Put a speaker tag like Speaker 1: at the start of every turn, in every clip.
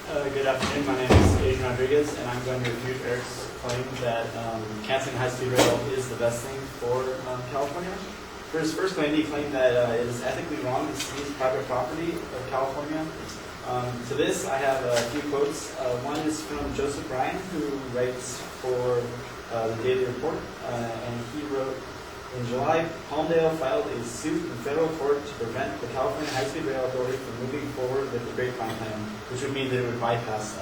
Speaker 1: Good afternoon. My name is Adrian Rodriguez, and I'm going to refute Eric's claim that canceling high-speed rail is the best thing for California. For his first claim, he claimed that it is ethically wrong to seize private property of California. To this, I have a few quotes. One is from Joseph Bryan, who writes for the Daily Report, and he wrote, in July, Palmdale filed a suit in federal court to prevent the California High-Speed Rail Authority from moving forward with the Grapevine plan, which would mean that it would bypass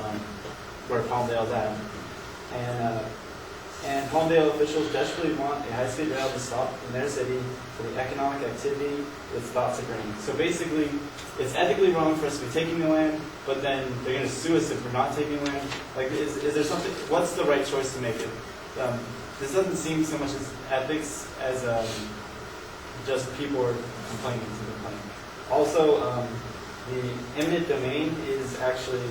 Speaker 1: where Palmdale's at. And Palmdale officials desperately want a high-speed rail to stop in their city for the economic activity its thoughts occurring. So basically, it's ethically wrong for us to be taking the land, but then they're going to sue us if we're not taking land. Like, is there something? What's the right choice to make? This doesn't seem so much as ethics as just people are complaining to complain. Also, the eminent domain is actually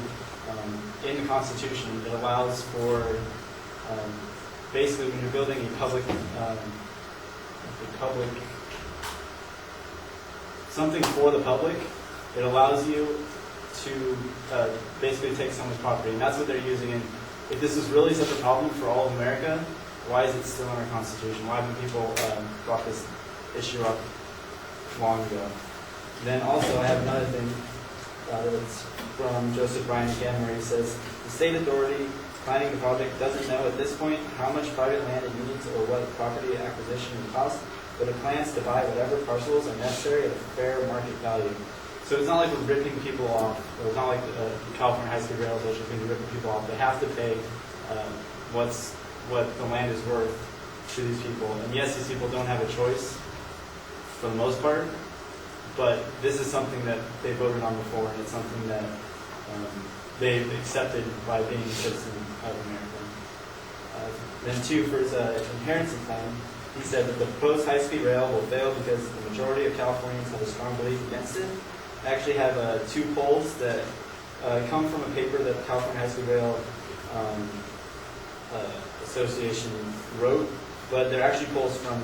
Speaker 1: in the Constitution. It allows for basically when you're building a public something for the public, it allows you to basically take someone's property, and that's what they're using. And if this is really such a problem for all of America, why is it still in our Constitution? Why haven't people brought this issue up long ago? Then also, I have another thing that's from Joseph Bryan again, where he says, the state authority planning the project doesn't know at this point how much private land it needs or what property acquisition would cost, but it plans to buy whatever parcels are necessary at a fair market value. So it's not like we're ripping people off, or it's not like the California High-Speed Rail Association is going to be ripping people off. They have to pay what the land is worth to these people. And yes, these people don't have a choice for the most part, but this is something that they voted on before, and it's something that they've accepted by being a citizen of America. Then two, for his inherency claim, he said that the proposed high-speed rail will fail because the majority of Californians have a strong belief against it. I actually have two polls that come from a paper that the California High-Speed Rail Association wrote, but they're actually polls from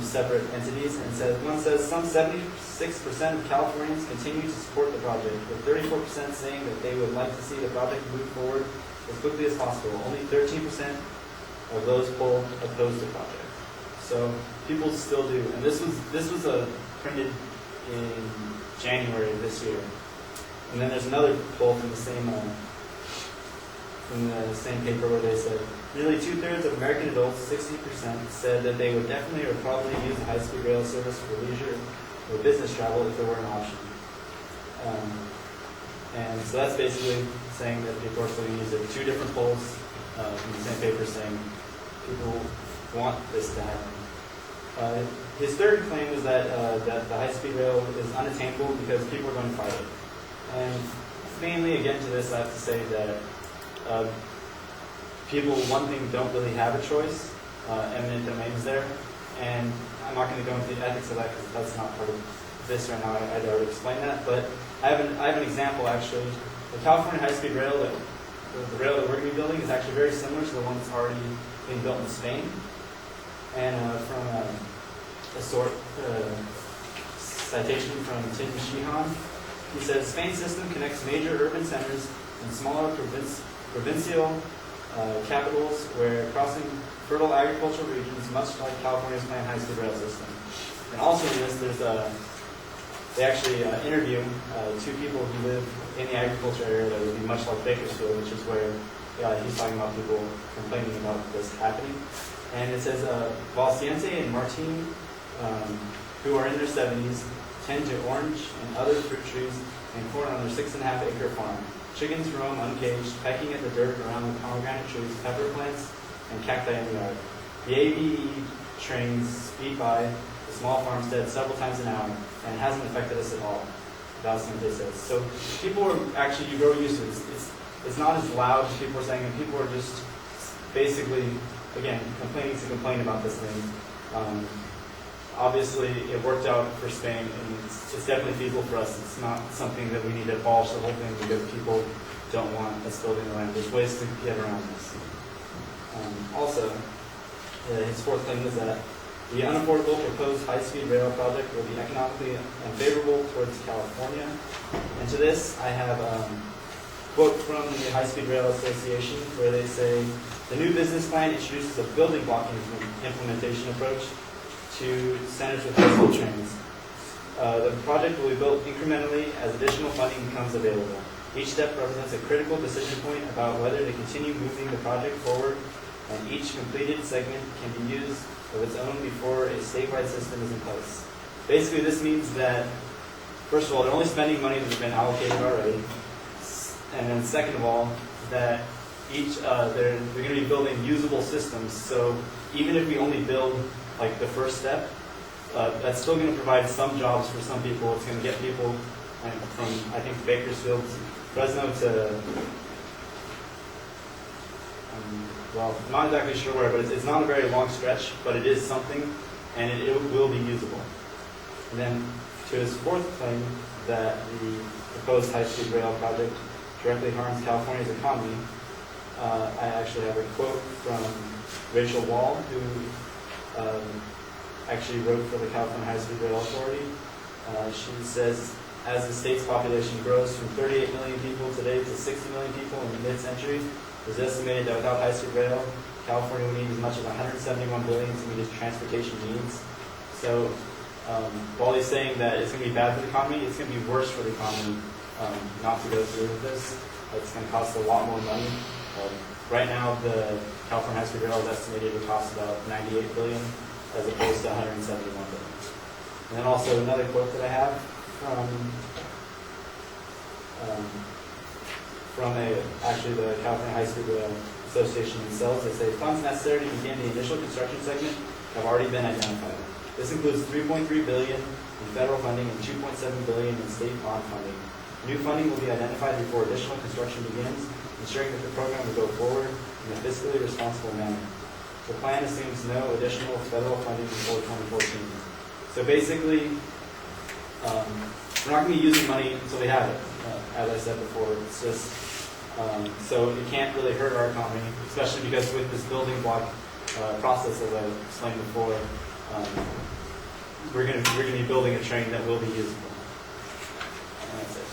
Speaker 1: separate entities. And one says some 76% of Californians continue to support the project, with 34% saying that they would like to see the project move forward as quickly as possible. Only 13% of those polled oppose the project. So people still do. And this was printed in January of this year. And then there's another poll from the same paper where they said nearly 2/3 of American adults, 60%, said that they would definitely or probably use a high-speed rail service for leisure or business travel if there were an option. And so that's basically saying that people are still going to use it. Two different polls from the same paper saying people want this to happen. His third claim was that the high-speed rail is unattainable because people are going to fight it. And mainly, again, to this, I have to say that people, one thing, don't really have a choice. Eminent domain is there. And I'm not going to go into the ethics of that because that's not part of this right now. I'd already explained that. But I have an example, actually. The California high-speed rail, the rail that we're going to be building, is actually very similar to the one that's already being built in Spain. And from a citation from Tim Sheehan, he says, Spain's system connects major urban centers and smaller provincial capitals where crossing fertile agricultural regions, much like California's planned high-speed rail system. And also in this, they actually interview two people who live in the agriculture area that would be much like Bakersfield, which is where he's talking about people complaining about this happening. And it says, Valciente and Martin, who are in their 70s, tend to orange and other fruit trees and corn on their 6.5-acre farm. Chickens roam uncaged, pecking at the dirt around the pomegranate trees, pepper plants, and cacti in the yard. The ABE trains speed by the small farmstead several times an hour, and it hasn't affected us at all, Valciente says. So people are actually, you grow used to it. It's not as loud as people are saying, and people are just basically, again, complaining to complain about this thing. Obviously, it worked out for Spain, and it's definitely feasible for us. It's not something that we need to abolish the whole thing because people don't want us building the land. There's ways to get around this. Also, his fourth claim is that the unaffordable proposed high-speed rail project will be economically unfavorable towards California. And to this, I have quote from the High Speed Rail Association where they say, the new business plan introduces a building block implementation approach to centers with high-speed trains. The project will be built incrementally as additional funding becomes available. Each step represents a critical decision point about whether to continue moving the project forward, and each completed segment can be used of its own before a statewide system is in place. Basically, this means that, first of all, they're only spending money that's been allocated already, and then second of all, that they're going to be building usable systems. So even if we only build like the first step, that's still going to provide some jobs for some people. It's going to get people from, I think, Bakersfield, Fresno to, well, I'm not exactly sure where, but it's not a very long stretch, but it is something, and it will be usable. And then to his fourth claim that the proposed high-speed rail project directly harms California's economy, I actually have a quote from Rachel Wall, who actually wrote for the California High-Speed Rail Authority. She says, as the state's population grows from 38 million people today to 60 million people in the mid-century, it's estimated that without high-speed rail, California would need as much as $171 billion to meet its transportation needs. So while he's saying that it's going to be bad for the economy, it's going to be worse for the economy not to go through with this. It's going to cost a lot more money. Right now, the California High-Speed Rail is estimated to cost about $98 billion as opposed to $171 billion. And then also another quote that I have from actually the California High-Speed Rail Association themselves. They say funds necessary to begin the initial construction segment have already been identified. This includes $3.3 billion in federal funding and $2.7 billion in state bond funding. New funding will be identified before additional construction begins, ensuring that the program will go forward in a fiscally responsible manner. The plan assumes no additional federal funding before 2014. So basically, we're not going to be using money until we have it, as I said before. It's just, so it can't really hurt our economy, especially because with this building block process, as I explained before, we're going to be building a train that will be usable. And that's it.